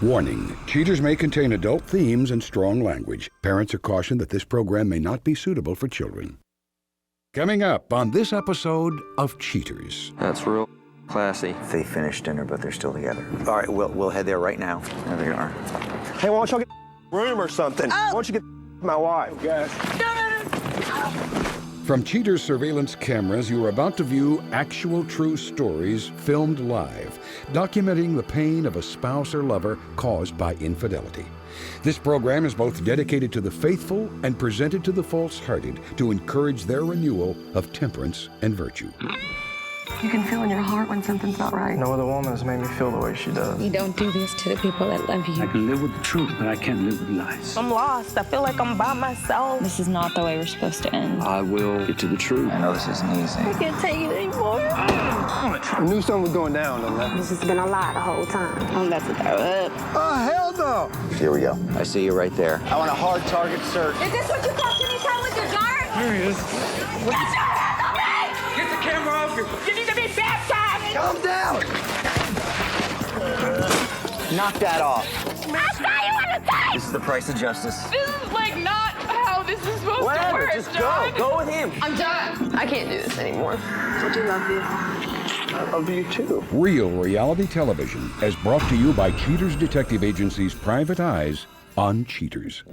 Warning, Cheaters may contain adult themes and strong language. Parents are cautioned that this program may not be suitable for children. Coming up on this episode of Cheaters. That's real classy. They finished dinner, but they're still together. All right, we'll head there right now. There they are. Hey, why don't y'all get room or something? Why don't you get my wife? No. From Cheaters surveillance cameras, you are about to view actual true stories filmed live, documenting the pain of a spouse or lover caused by infidelity. This program is both dedicated to the faithful and presented to the false-hearted to encourage their renewal of temperance and virtue. You can feel in your heart when something's not right. No other woman has made me feel the way she does. You don't do this to the people that love you. I can live with the truth, but I can't live with lies. I'm lost. I feel like I'm by myself. This is not the way we're supposed to end. I will get to the truth. I know this isn't easy. I can't take it anymore. I knew something was going down, didn't I? This has been a lie the whole time. I'm about to throw up. Oh, hell no! Here we go. I see you right there. I want a hard target search. Is this what you call kitty time with your dart? There he is. Get your hands on me! Get the camera off you. You need to be baptized! Calm down! Knock that off. I saw you on the tape! This is the price of justice. This is like not how this is supposed Whatever, to work, just John. go with him. I'm done. I can't do this anymore. I do love you. I love you too. Real reality television is brought to you by Cheaters Detective Agency's Private Eyes on Cheaters.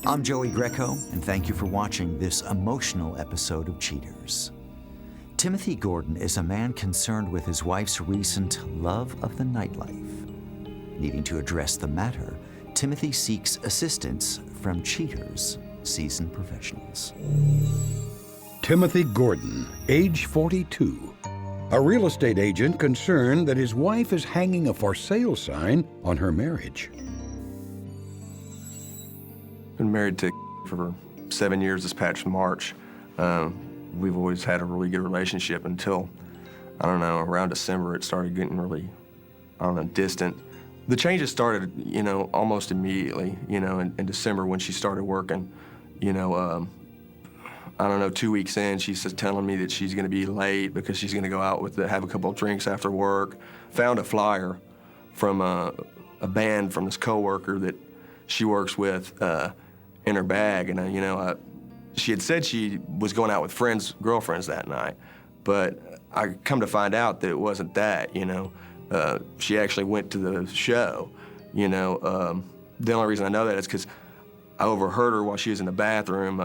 I'm Joey Greco, and thank you for watching this emotional episode of Cheaters. Timothy Gordon is a man concerned with his wife's recent love of the nightlife. Needing to address the matter, Timothy seeks assistance from Cheaters, seasoned professionals. Timothy Gordon, age 42. A real estate agent concerned that his wife is hanging a for sale sign on her marriage. Been married to for 7 years this past March. We've always had a really good relationship until, I don't know, around December it started getting really, I don't know, distant. The changes started, almost immediately, in December when she started working. I don't know, 2 weeks in, she's just telling me that she's gonna be late because she's gonna go out have a couple of drinks after work. Found a flyer from a band from this coworker that she works with in her bag, and she had said she was going out with girlfriends that night, but I come to find out that it wasn't that, She actually went to the show, The only reason I know that is because I overheard her while she was in the bathroom,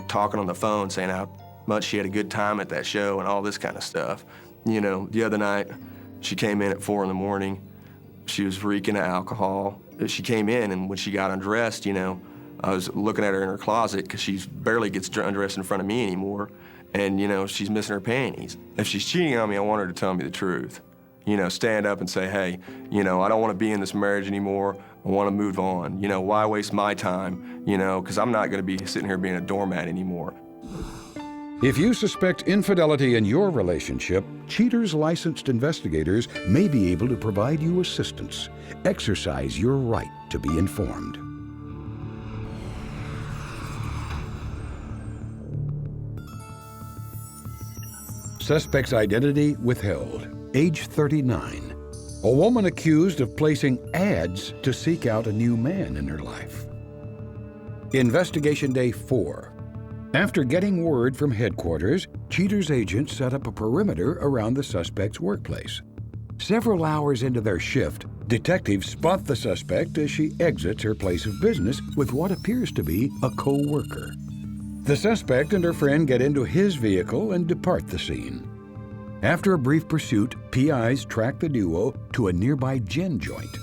talking on the phone, saying how much she had a good time at that show and all this kind of stuff. The other night, she came in at 4 a.m. She was reeking of alcohol. She came in, and when she got undressed, I was looking at her in her closet because she barely gets undressed in front of me anymore. And, she's missing her panties. If she's cheating on me, I want her to tell me the truth. Stand up and say, hey, I don't want to be in this marriage anymore. I want to move on. Why waste my time? Because I'm not going to be sitting here being a doormat anymore. If you suspect infidelity in your relationship, Cheaters licensed investigators may be able to provide you assistance. Exercise your right to be informed. Suspect's identity withheld. Age 39. A woman accused of placing ads to seek out a new man in her life. Investigation Day 4. After getting word from headquarters, Cheaters agents set up a perimeter around the suspect's workplace. Several hours into their shift, detectives spot the suspect as she exits her place of business with what appears to be a co-worker. The suspect and her friend get into his vehicle and depart the scene. After a brief pursuit, PIs track the duo to a nearby gin joint.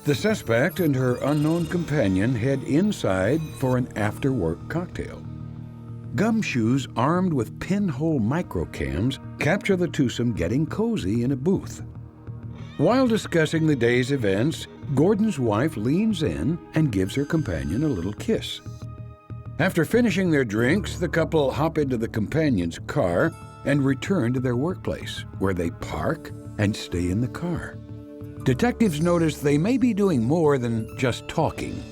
The suspect and her unknown companion head inside for an after-work cocktail. Gumshoes armed with pinhole microcams capture the twosome getting cozy in a booth. While discussing the day's events, Gordon's wife leans in and gives her companion a little kiss. After finishing their drinks, the couple hop into the companion's car and return to their workplace, where they park and stay in the car. Detectives notice they may be doing more than just talking.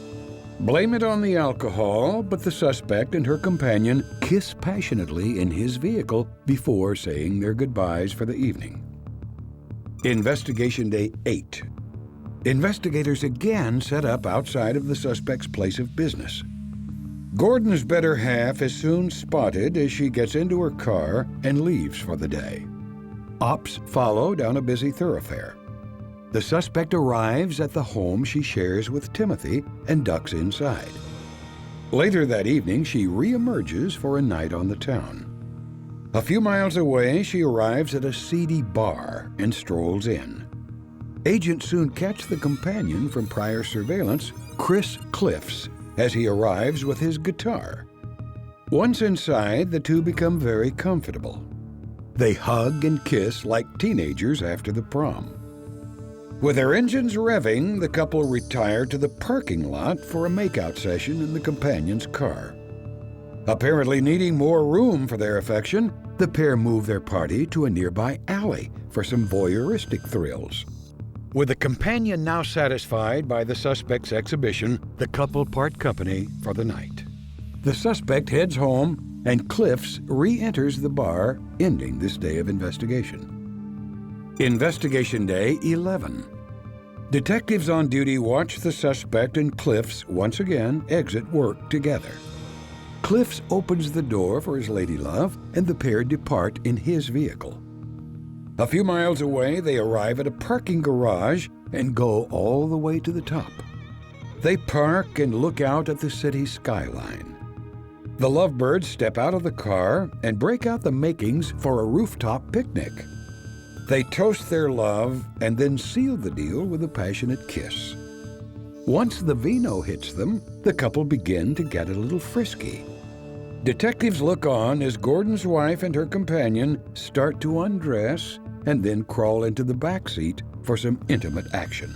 Blame it on the alcohol, but the suspect and her companion kiss passionately in his vehicle before saying their goodbyes for the evening. Investigation Day 8. Investigators again set up outside of the suspect's place of business. Gordon's better half is soon spotted as she gets into her car and leaves for the day. Ops follow down a busy thoroughfare. The suspect arrives at the home she shares with Timothy and ducks inside. Later that evening, she reemerges for a night on the town. A few miles away, she arrives at a seedy bar and strolls in. Agents soon catch the companion from prior surveillance, Chris Cliffs, as he arrives with his guitar. Once inside, the two become very comfortable. They hug and kiss like teenagers after the prom. With their engines revving, the couple retire to the parking lot for a makeout session in the companion's car. Apparently needing more room for their affection, the pair move their party to a nearby alley for some voyeuristic thrills. With the companion now satisfied by the suspect's exhibition, the couple part company for the night. The suspect heads home, and Cliffs re-enters the bar, ending this day of investigation. Investigation Day 11. Detectives on duty watch the suspect and Cliffs once again exit work together. Cliffs opens the door for his ladylove, and the pair depart in his vehicle. A few miles away, they arrive at a parking garage and go all the way to the top. They park and look out at the city skyline. The lovebirds step out of the car and break out the makings for a rooftop picnic. They toast their love and then seal the deal with a passionate kiss. Once the vino hits them, the couple begin to get a little frisky. Detectives look on as Gordon's wife and her companion start to undress and then crawl into the back seat for some intimate action.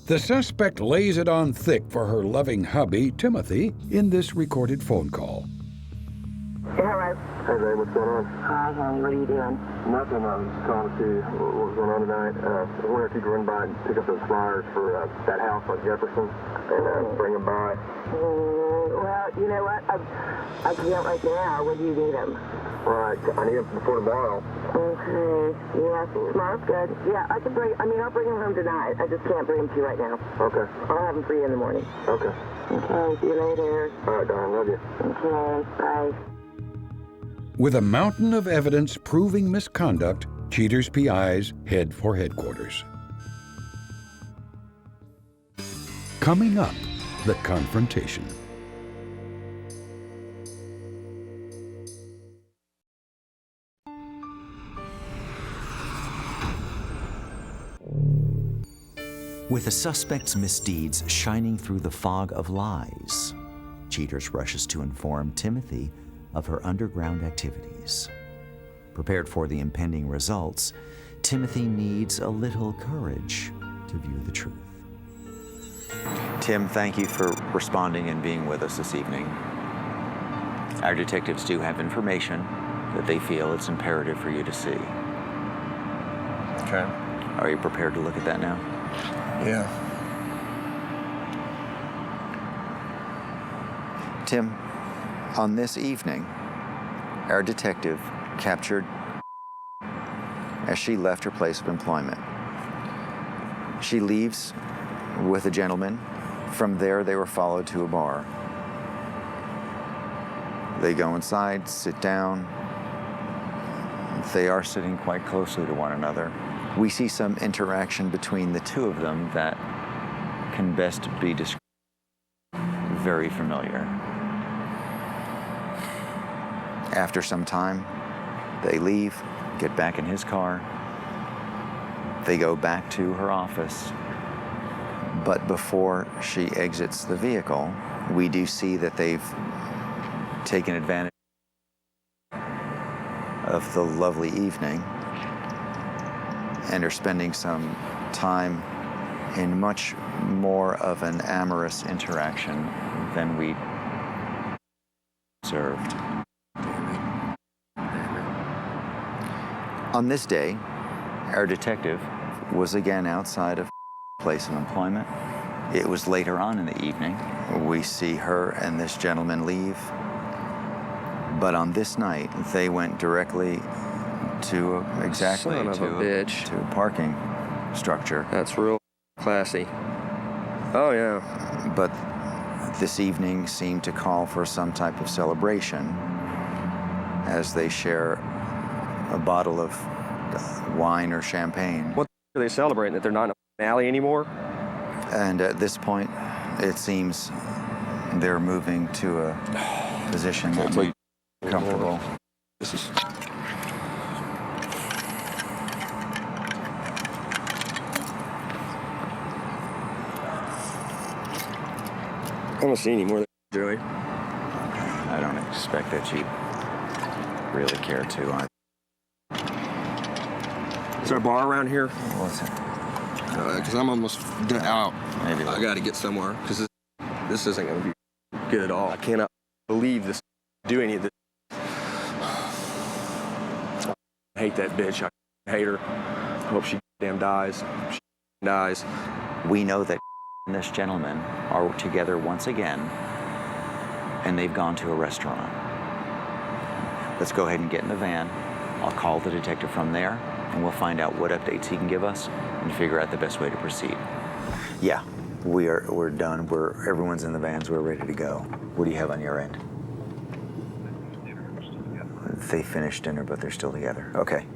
The suspect lays it on thick for her loving hubby, Timothy, in this recorded phone call. Hello. Hey, babe, what's going on? Hi, honey. What are you doing? Nothing. I was calling to see what was going on tonight. I was wondering if you could run by and pick up those flyers for that house on Jefferson and bring them by. Well, you know what? I can't right now. When do you need them? All right, I need them before tomorrow. Okay. Yeah, tomorrow's good. Yeah, I'll bring them home tonight. I just can't bring them to you right now. Okay. I'll have them for you in the morning. Okay. Okay, see you later. All right, darling, love you. Okay, bye. With a mountain of evidence proving misconduct, Cheater's PIs head for headquarters. Coming up, the confrontation. With the suspect's misdeeds shining through the fog of lies, Cheaters rushes to inform Timothy of her underground activities. Prepared for the impending results, Timothy needs a little courage to view the truth. Tim, thank you for responding and being with us this evening. Our detectives do have information that they feel it's imperative for you to see. Okay. Are you prepared to look at that now? Yeah. Tim, on this evening, our detective captured as she left her place of employment. She leaves with a gentleman. From there, they were followed to a bar. They go inside, sit down. They are sitting quite closely to one another. We see some interaction between the two of them that can best be described very familiar. After some time, they leave, get back in his car. They go back to her office. But before she exits the vehicle, we do see that they've taken advantage of the lovely evening and are spending some time in much more of an amorous interaction than we observed. On this day, our detective was again outside of place of employment. It was later on in the evening. We see her and this gentleman leave. But on this night, they went directly to exactly Son of a bitch. to a parking structure. That's real classy. Oh, yeah. But this evening seemed to call for some type of celebration as they share a bottle of wine or champagne. What are they celebrating? That they're not in an alley anymore? And at this point, it seems they're moving to a position that may be comfortable. This is... I don't see any more than Joey. I don't expect that you really care to. Is there a bar around here? What's it? Because I'm almost out. Maybe. I got to get somewhere because this isn't going to be good at all. I cannot believe this. Do any of this. I hate that bitch. I hate her. I hope she damn dies. She dies. We know that and this gentleman are together once again, and they've gone to a restaurant. Let's go ahead and get in the van. I'll call the detective from there, and we'll find out what updates he can give us and figure out the best way to proceed. Yeah, we're done. Everyone's in the vans. We're ready to go. What do you have on your end? They finished dinner, but they're still together. Okay.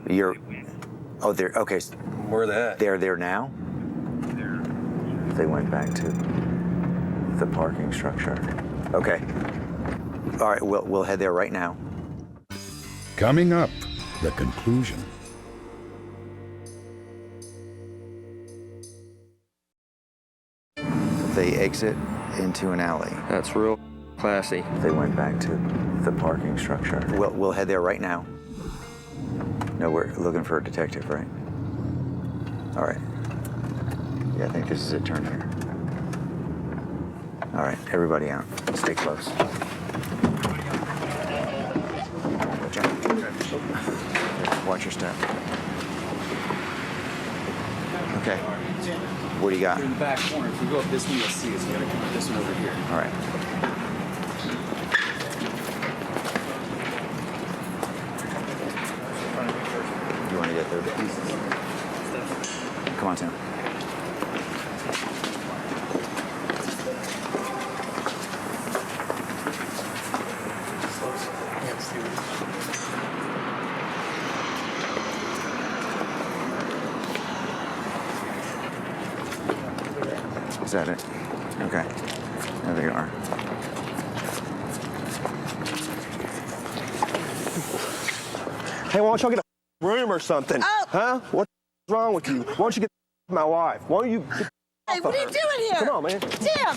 They're okay. Where are they at? They're there now? They went back to the parking structure. Okay. All right, we'll head there right now. Coming up, the conclusion. They exit into an alley. That's real classy. They went back to the parking structure. We'll head there right now. No, we're looking for a detective, right? All right. Yeah, I think this is it. Turn here. All right, everybody out. Stay close. Watch out. Watch your step. Okay. What do you got? In the back corner. If we go up this one, you'll see us. We gotta come up this one over here. All right. You want to get there? Come on, Tim. Is that it? Okay. There they are. Hey, why don't y'all get a room or something? Oh. Huh? What's wrong with you? Why don't you get my wife? Why don't you get Hey, what are you doing here? Come on, man. Tim!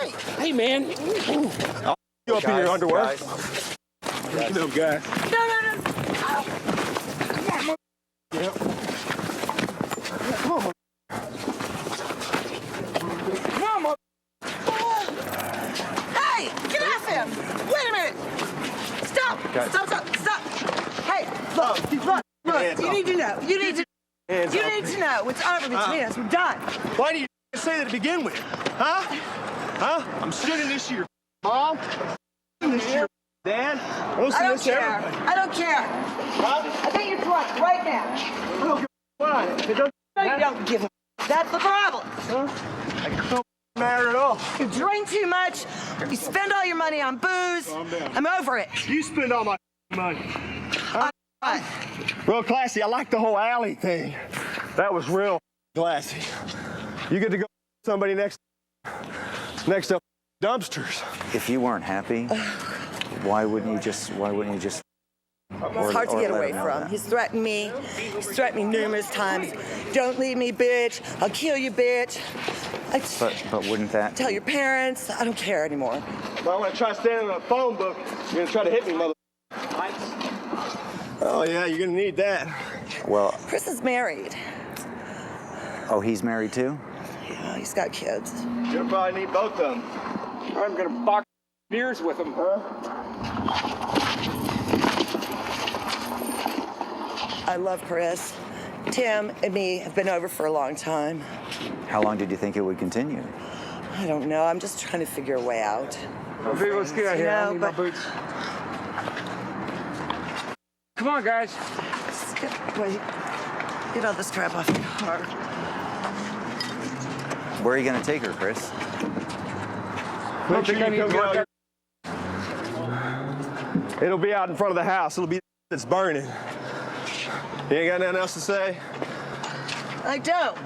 Hey! Hey, man. You up in your underwear? No, guy. No! Yeah. Come on, Hey! Get off him! Wait a minute! Stop! Okay. Stop! Hey, look! You need to know. You need to know. It's over between us. We're done. Why do you say that to begin with? Huh? I'm sending this to your mom. This to your dad. I don't care. I don't care. Huh? I think you're drunk right now. I don't give a fuck. It doesn't No, you don't give a That's the problem. Huh? It don't matter at all. You drink too much. You spend all your money on booze. I'm over it. You spend all my money. Huh? What? Real classy. I like the whole alley thing. That was real classy. You get to go with somebody next up dumpsters. If you weren't happy, why wouldn't you just? It's hard to get away from. He's threatened me. He's threatened me numerous times. Don't leave me, bitch. I'll kill you, bitch. But wouldn't that? Tell your parents. I don't care anymore. Well, when I try standing on a phone book, you're gonna try to hit me, mother. Oh yeah, you're gonna need that. Well, Chris is married. oh, he's married too? Yeah, he's got kids. You'll probably need both of them. I'm gonna box beers with him, huh? I love Chris. Tim and me have been over for a long time. How long did you think it would continue? I don't know. I'm just trying to figure a way out. Let's get out here. I need my boots. Come on, guys. Wait. Get all this crap off the car. Where are you going to take her, Chris? Make sure you come get It'll be out in front of the house. It'll be that's burning. You ain't got nothing else to say? I don't.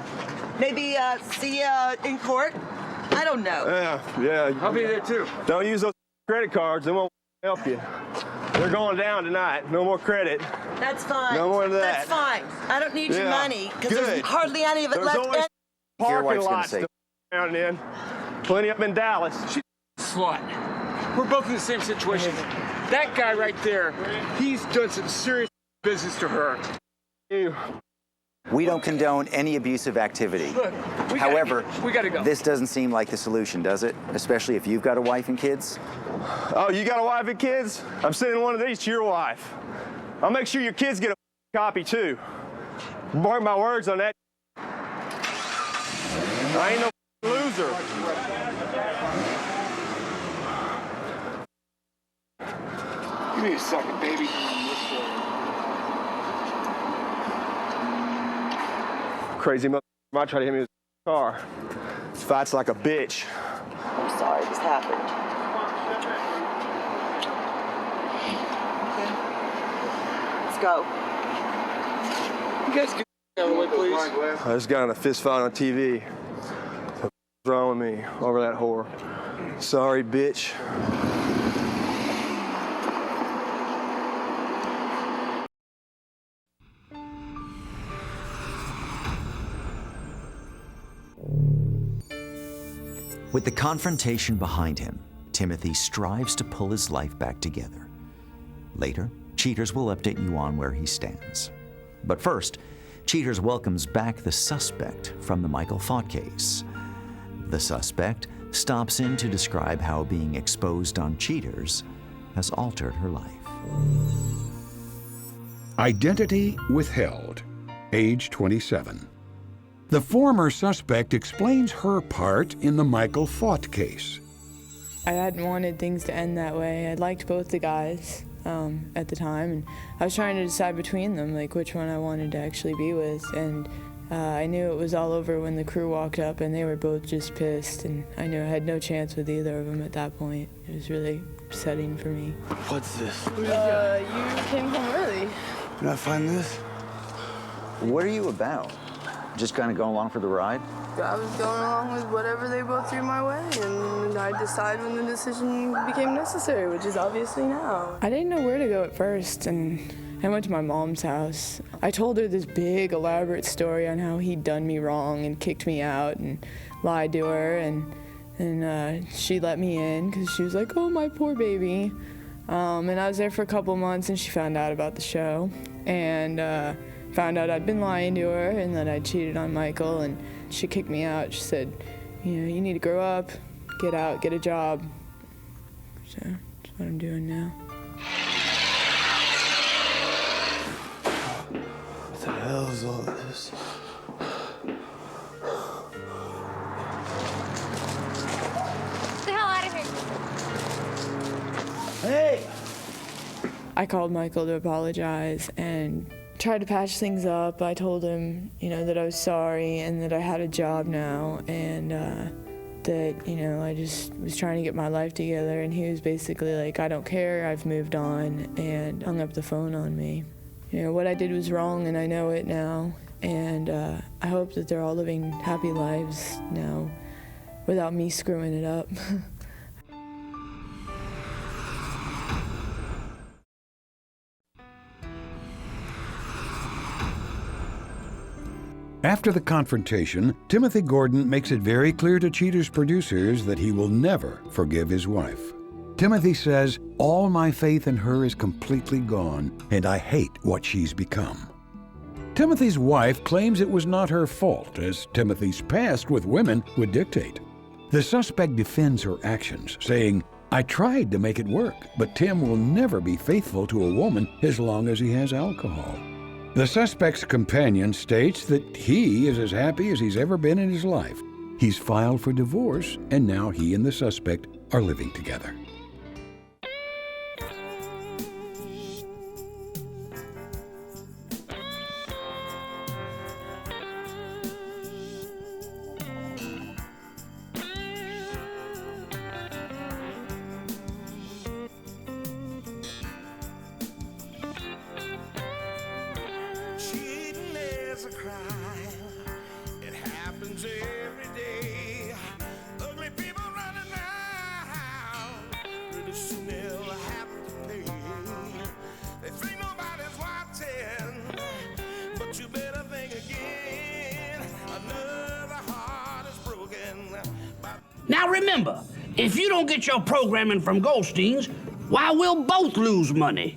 Maybe see you in court? I don't know. Yeah. I'll be there too. Don't use those credit cards. They won't help you. They're going down tonight. No more credit. That's fine. No more of that. That's fine. I don't need your money because there's Good. hardly any of it There's left. always Your parking wife's gonna lots say. down in. Plenty up in Dallas. She's a slut. We're both in the same situation. That guy right there, he's done some serious business to her. We don't condone any abusive activity. Look, However, we gotta go. this doesn't seem like the solution, does it? Especially if you've got a wife and kids? Oh, you got a wife and kids? I'm sending one of these to your wife. I'll make sure your kids get a copy too. Mark my words on that. I ain't no loser. Give me a second, baby. Crazy mother might try to hit me with a car. Fights like a bitch. I'm sorry this happened. Okay. Let's go. You guys get out of the way, please. I just got in a fist fight on TV. What's wrong with me over that whore? Sorry, bitch. With the confrontation behind him, Timothy strives to pull his life back together. Later, Cheaters will update you on where he stands. But first, Cheaters welcomes back the suspect from the Michael Fott case. The suspect stops in to describe how being exposed on Cheaters has altered her life. Identity withheld. Age 27. The former suspect explains her part in the Michael Fott case. I hadn't wanted things to end that way. I liked both the guys at the time, and I was trying to decide between them, like which one I wanted to actually be with. And I knew it was all over when the crew walked up, and they were both just pissed. And I knew I had no chance with either of them at that point. It was really upsetting for me. What's this? You came home early. Did I find this? What are you about? Just kind of going along for the ride? I was going along with whatever they both threw my way, and I'd decide when the decision became necessary, which is obviously now. I didn't know where to go at first, and I went to my mom's house. I told her this big, elaborate story on how he'd done me wrong and kicked me out and lied to her, and she let me in because she was like, oh, my poor baby. And I was there for a couple months, and she found out about the show, and found out I'd been lying to her and that I'd cheated on Michael, and she kicked me out. She said, you know, you need to grow up, get out, get a job. So that's what I'm doing now. What the hell is all this? Get the hell out of here. Hey! I called Michael to apologize and tried to patch things up. I told him, you know, that I was sorry and that I had a job now, and that, you know, I just was trying to get my life together, and he was basically like, I don't care, I've moved on, and hung up the phone on me. You know, what I did was wrong, and I know it now, and I hope that they're all living happy lives now without me screwing it up. After the confrontation, Timothy Gordon makes it very clear to Cheaters' producers that he will never forgive his wife. Timothy says, all my faith in her is completely gone, and I hate what she's become. Timothy's wife claims it was not her fault, as Timothy's past with women would dictate. The suspect defends her actions, saying, I tried to make it work, but Tim will never be faithful to a woman as long as he has alcohol. The suspect's companion states that he is as happy as he's ever been in his life. He's filed for divorce, and now he and the suspect are living together. Now remember, if you don't get your programming from Goldstein's, why, we'll both lose money.